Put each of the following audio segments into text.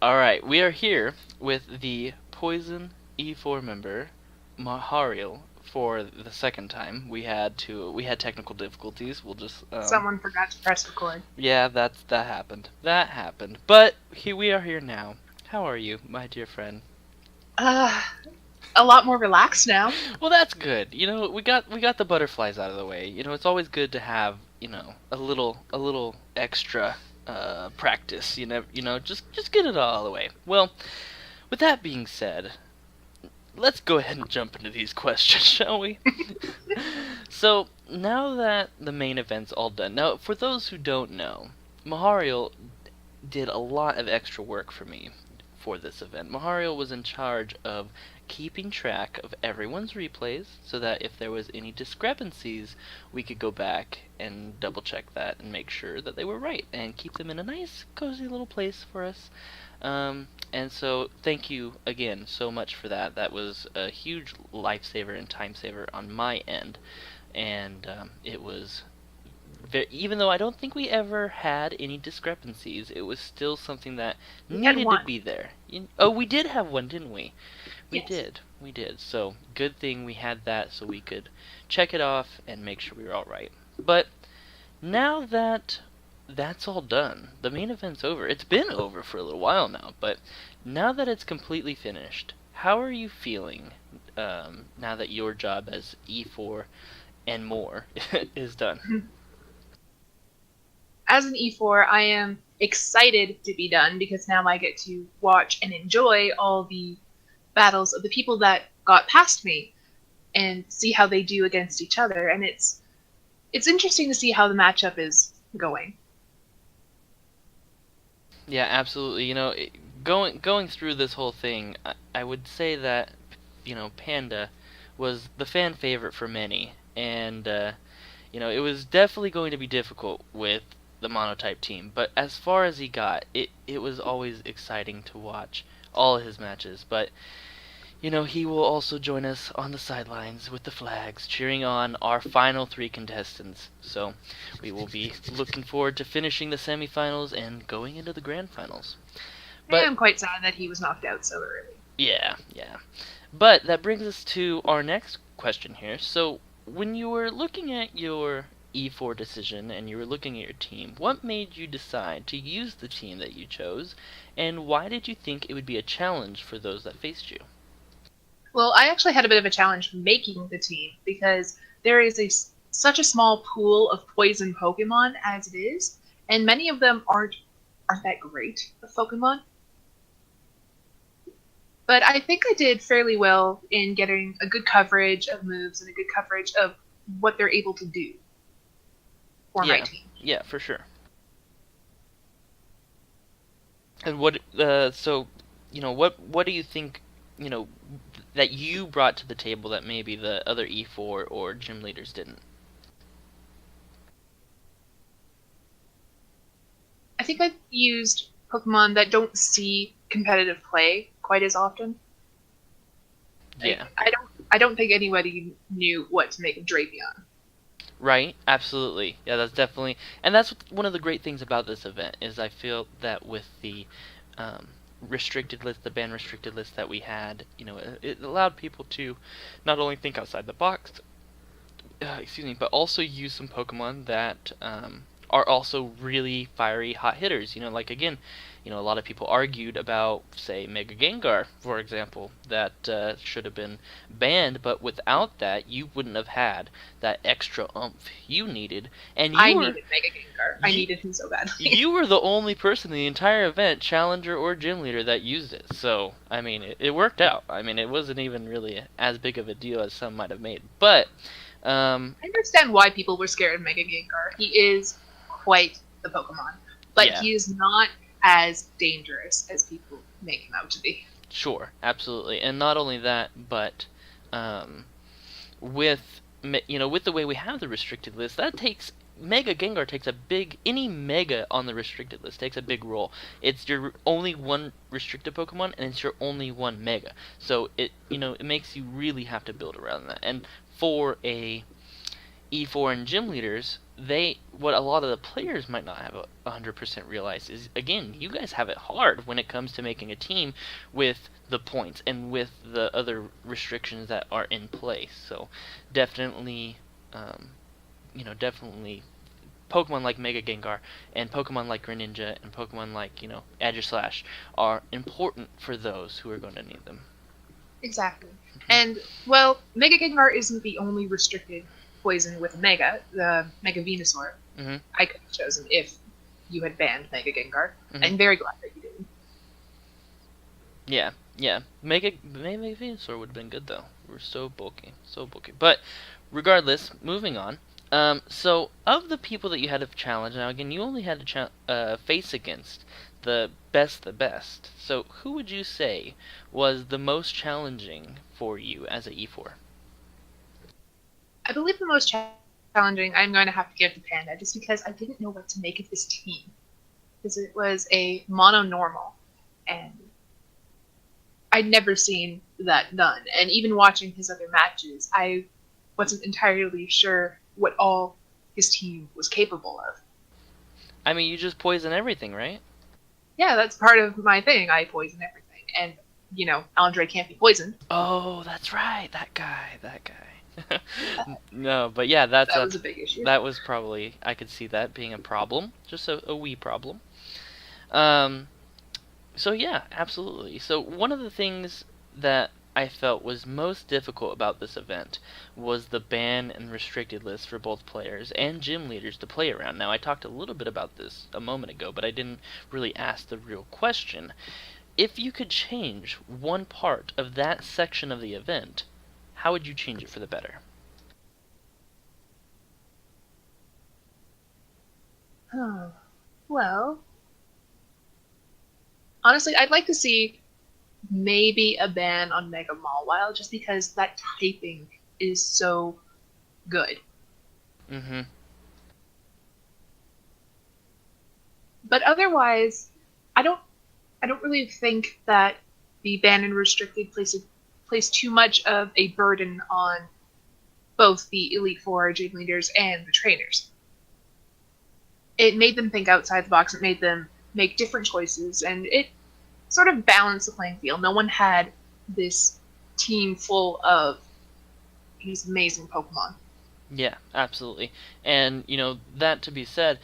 Alright, we are here with the Poison E4 member, Mahariel, for the second time. We had technical difficulties. We'll just Someone forgot to press record. yeah, that happened. That happened. But we are here now. How are you, my dear friend? Uh, a lot more relaxed now. Well, that's good. We got the butterflies out of the way. It's always good to have, a little extra practice, just get it all the way. Well, with that being said, let's go ahead and jump into these questions, shall we? So, now that the main event's all done, now, for those who don't know, Mahariel did a lot of extra work for me for this event. Mahariel was in charge of keeping track of everyone's replays so that if there was any discrepancies, we could go back and double check that and make sure that they were right and keep them in a nice, cozy little place for us. And so, thank you again so much for that. That was a huge lifesaver and time saver on my end. And it was even though I don't think we ever had any discrepancies, it was still something that We had needed to one. be there. Oh, we did have one, didn't we? We Yes. did. We did. So, good thing we had that so we could check it off and make sure we were all right. But now that that's all done, the main event's over. It's been over for a little while now, but now that it's completely finished, how are you feeling now that your job as E4 and more is done? As an E4, I am excited to be done because now I get to watch and enjoy all the battles of the people that got past me and see how they do against each other. And it's interesting to see how the matchup is going. Yeah, absolutely. Going through this whole thing, I would say that Panda was the fan favorite for many, and it was definitely going to be difficult with the monotype team. But as far as he got, it was always exciting to watch all of his matches. But he will also join us on the sidelines with the flags, cheering on our final three contestants. So we will be looking forward to finishing the semifinals and going into the grand finals. I But am quite sad that he was knocked out so early. yeah, yeah. But that brings us to our next question here. So when you were looking at your E4 decision and you were looking at your team, what made you decide to use the team that you chose, and why did you think it would be a challenge for those that faced you? Well, I actually had a bit of a challenge making the team because there is such a small pool of poison Pokemon as it is, and many of them aren't that great of Pokemon. But I think I did fairly well in getting a good coverage of moves and a good coverage of what they're able to do for my Yeah, team. yeah, for sure. And so, what do you think, you know, that you brought to the table that maybe the other E4 or gym leaders didn't? I think I've used Pokemon that don't see competitive play quite as often. Yeah. Like I don't think anybody knew what to make of Drapion. Right, absolutely. Yeah, that's definitely, and that's one of the great things about this event is I feel that with the um, restricted list, the ban restricted list that we had, it allowed people to not only think outside the box, excuse me, but also use some Pokemon that are also really fiery, hot hitters. Like again, a lot of people argued about, say, Mega Gengar, for example, that should have been banned, but without that, you wouldn't have had that extra oomph you needed, and I needed Mega Gengar. I you, needed him so badly. you were the only person in the entire event, challenger or gym leader, that used it. So, I mean, it worked out. I mean, it wasn't even really as big of a deal as some might have made. But, I understand why people were scared of Mega Gengar. He is quite the Pokemon, but yeah, he is not as dangerous as people make him out to be. sure, absolutely. And not only that, but um, with the way we have the restricted list, that takes Mega Gengar takes a big any Mega on the restricted list takes a big role. It's your only one restricted Pokemon, and it's your only one Mega. So it makes you really have to build around that. And for a E4 and gym leaders, what a lot of the players might not have 100% realized is, again, you guys have it hard when it comes to making a team with the points and with the other restrictions that are in place. So definitely, definitely Pokemon like Mega Gengar and Pokemon like Greninja and Pokemon like, Aegislash are important for those who are going to need them. Exactly. And, well, Mega Gengar isn't the only restricted poison with Mega, the Mega Venusaur. Mm-hmm. I could have chosen if you had banned Mega Gengar. Mm-hmm. I'm very glad that you didn't. Yeah. Mega Venusaur would have been good though. We're so bulky. But regardless, moving on. So of the people that you had to challenge, now again, you only had to face against the best. So who would you say was the most challenging for you as a E4? I believe the most challenging I'm going to have to give to Panda, just because I didn't know what to make of this team. Because it was a mono normal, and I'd never seen that done. And even watching his other matches, I wasn't entirely sure what all his team was capable of. I mean, you just poison everything, right? Yeah, that's part of my thing. I poison everything. And, Andre can't be poisoned. Oh, that's right. That guy. No, but yeah, that was a big issue. That was probably, I could see that being a problem. Just a wee problem. So yeah, absolutely. So one of the things that I felt was most difficult about this event was the ban and restricted list for both players and gym leaders to play around. Now, I talked a little bit about this a moment ago, but I didn't really ask the real question. If you could change one part of that section of the event, how would you change it for the better? Oh, well, honestly, I'd like to see maybe a ban on Mega Mawile, just because that typing is so good. Mm-hmm. But otherwise, I don't really think that the ban and restricted place too much of a burden on both the Elite Four gym leaders and the trainers. It made them think outside the box. It made them make different choices, and it sort of balanced the playing field. No one had this team full of these amazing Pokemon. Yeah, absolutely. And, that to be said,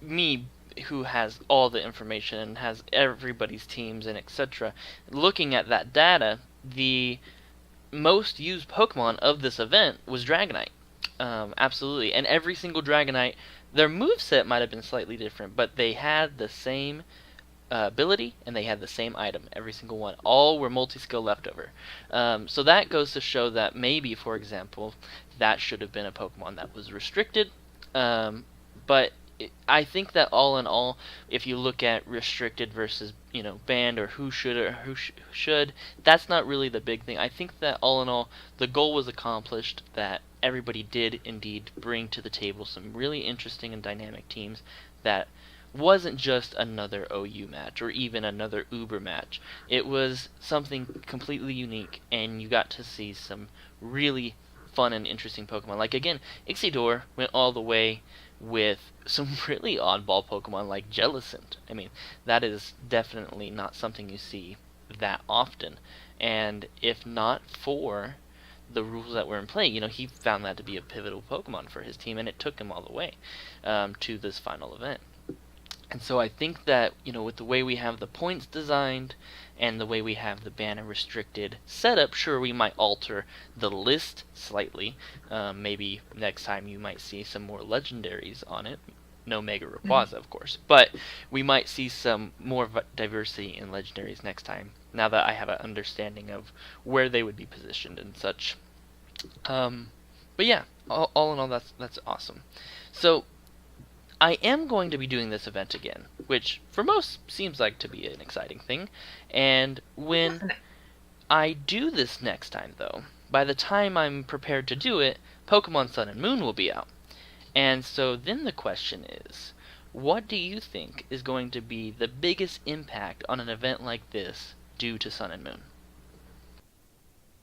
me, who has all the information and has everybody's teams and etc., looking at that data, the most used Pokemon of this event was Dragonite. Absolutely. And every single Dragonite, their moveset might have been slightly different, but they had the same ability, and they had the same item, every single one. All were multi-skill leftover. So that goes to show that maybe, for example, that should have been a Pokemon that was restricted. But I think that all in all, if you look at restricted versus banned, or who should, that's not really the big thing. I think that all in all, the goal was accomplished. That everybody did indeed bring to the table some really interesting and dynamic teams that wasn't just another OU match or even another Uber match. It was something completely unique, and you got to see some really fun and interesting Pokemon. Like, again, Ixidor went all the way with some really oddball Pokemon like Jellicent. I mean, that is definitely not something you see that often. And if not for the rules that were in play, he found that to be a pivotal Pokemon for his team, and it took him all the way to this final event. And so I think that, with the way we have the points designed and the way we have the ban and restricted setup, sure, we might alter the list slightly. Maybe next time you might see some more legendaries on it. No Mega Rayquaza, of course. But we might see some more diversity in legendaries next time, now that I have an understanding of where they would be positioned and such. But yeah, all in all, that's awesome. So I am going to be doing this event again, which for most seems like to be an exciting thing. And when I do this next time, though, by the time I'm prepared to do it, Pokemon Sun and Moon will be out. And so then the question is, what do you think is going to be the biggest impact on an event like this due to Sun and Moon?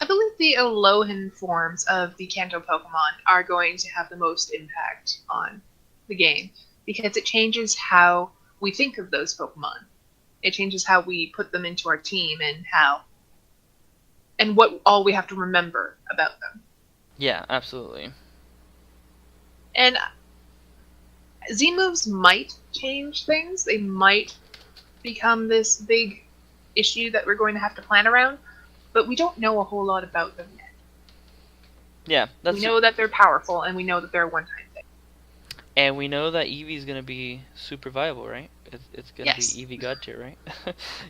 I believe that the Alolan forms of the Kanto Pokemon are going to have the most impact on the game because it changes how we think of those Pokemon. It changes how we put them into our team and what all we have to remember about them. Yeah, absolutely. And Z moves might change things. They might become this big issue that we're going to have to plan around, but we don't know a whole lot about them yet. Yeah, we know that they're powerful, and we know that they're a one-time thing. And we know that Eevee's going to be super viable, right? It's going to Yes. be Eevee God tier, right?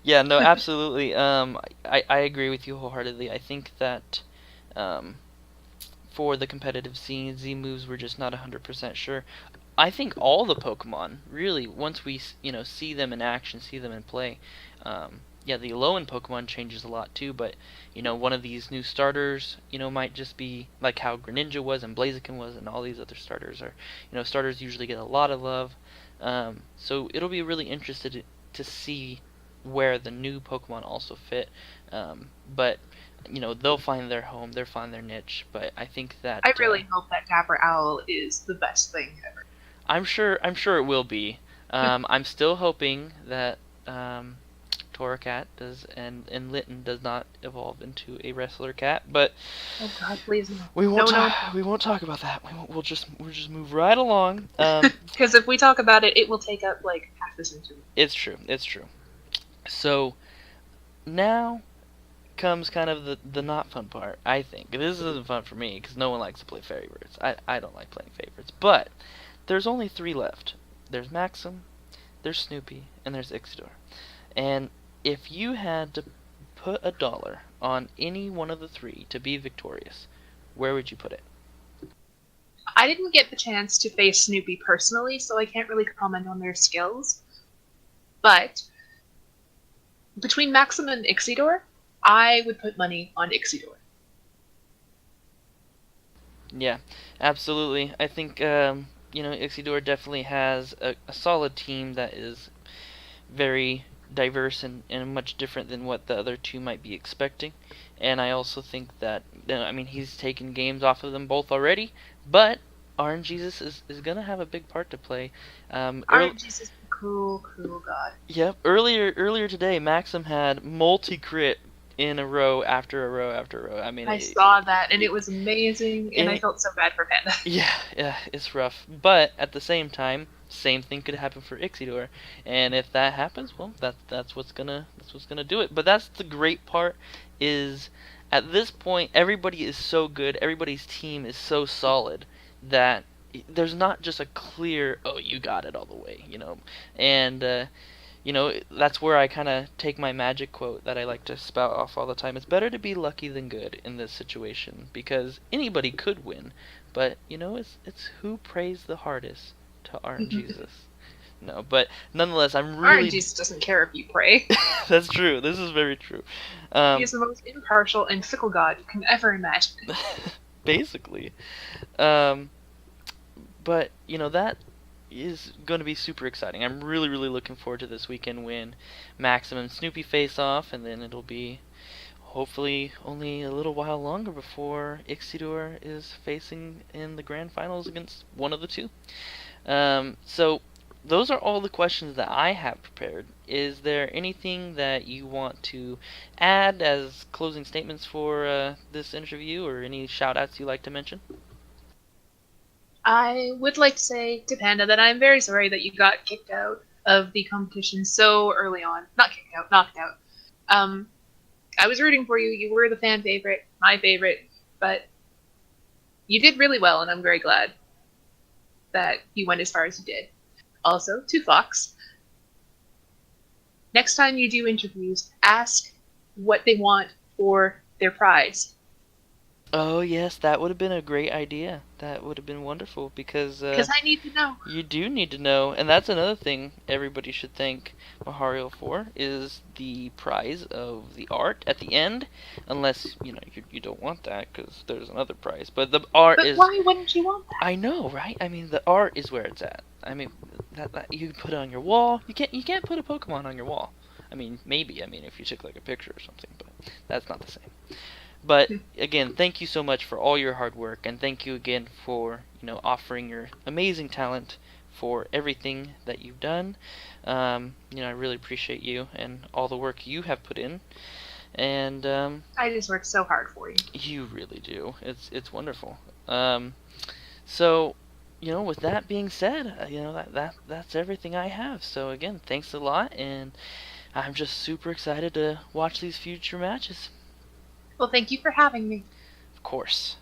Yeah, no, absolutely. I agree with you wholeheartedly. I think that for the competitive scene, Z moves we're just not 100% sure. I think all the Pokemon, really, once we see them in action, see them in play, yeah, the Alolan Pokemon changes a lot too, but one of these new starters, might just be like how Greninja was and Blaziken was, and all these other starters are, starters usually get a lot of love. So it'll be really interested to see where the new Pokemon also fit. But they'll find their home, they'll find their niche. But I think that I really hope that Dapper Owl is the best thing ever. I'm sure it will be. I'm still hoping that Torracat does and Litten does not evolve into a wrestler cat, but oh God, please no. We won't talk about that. We'll just move right along. Because if we talk about it, it will take up like half this interview. It's true. So now comes kind of the not fun part. I think this isn't fun for me because no one likes to play favorites. I don't like playing favorites, but there's only 3 left. There's Maxim, there's Snoopy, and there's Ixidor. And if you had to put a dollar on any one of the 3 to be victorious, where would you put it? I didn't get the chance to face Snoopy personally, so I can't really comment on their skills. But between Maxim and Ixidor, I would put money on Ixidor. Yeah, absolutely. I think Ixidor definitely has a solid team that is very diverse and much different than what the other 2 might be expecting. And I also think that, he's taken games off of them both already, but RNGesus is going to have a big part to play. RNGesus is a cool god. Yep. Earlier today, Maxim had multi-crit in a row after a row after a row. I saw that, and it was amazing, and I felt so bad for Panda. Yeah, it's rough. But at the same time, same thing could happen for Ixidor, and if that happens, well, that's what's gonna do it. But that's the great part is at this point everybody is so good, everybody's team is so solid that there's not just a clear you got it all the way, and that's where I kind of take my magic quote that I like to spout off all the time. It's better to be lucky than good in this situation because anybody could win, but it's who prays the hardest to RNGesus. No, but nonetheless, I'm really... RNGesus doesn't care if you pray. That's true. This is very true. He is the most impartial and fickle god you can ever imagine. Basically. But, that is going to be super exciting. I'm really, really looking forward to this weekend when Maxim and Snoopy face off, and then it'll be hopefully only a little while longer before Ixidor is facing in the grand finals against one of the 2. So those are all the questions that I have prepared. Is there anything that you want to add as closing statements for this interview, or any shout-outs you'd like to mention? I would like to say to Panda that I'm very sorry that you got kicked out of the competition so early on. Not kicked out, knocked out. I was rooting for you. You were the fan favorite, my favorite, but you did really well, and I'm very glad that you went as far as you did. Also, to Fox, next time you do interviews, ask what they want for their prize. Oh, yes, that would have been a great idea. That would have been wonderful because I need to know. You do need to know, and that's another thing everybody should thank Mahariel for, is the prize of the art at the end, unless, you don't want that because there's another prize. But the art is... But why wouldn't you want that? I know, right? The art is where it's at. That you can put it on your wall. You can't put a Pokemon on your wall. Maybe, if you took like a picture or something, but that's not the same. But again, thank you so much for all your hard work, and thank you again for offering your amazing talent for everything that you've done. I really appreciate you and all the work you have put in, and I just work so hard for you. you really do. It's wonderful. So, with that being said, that's everything I have. So again, thanks a lot, and I'm just super excited to watch these future matches. Well, thank you for having me. Of course.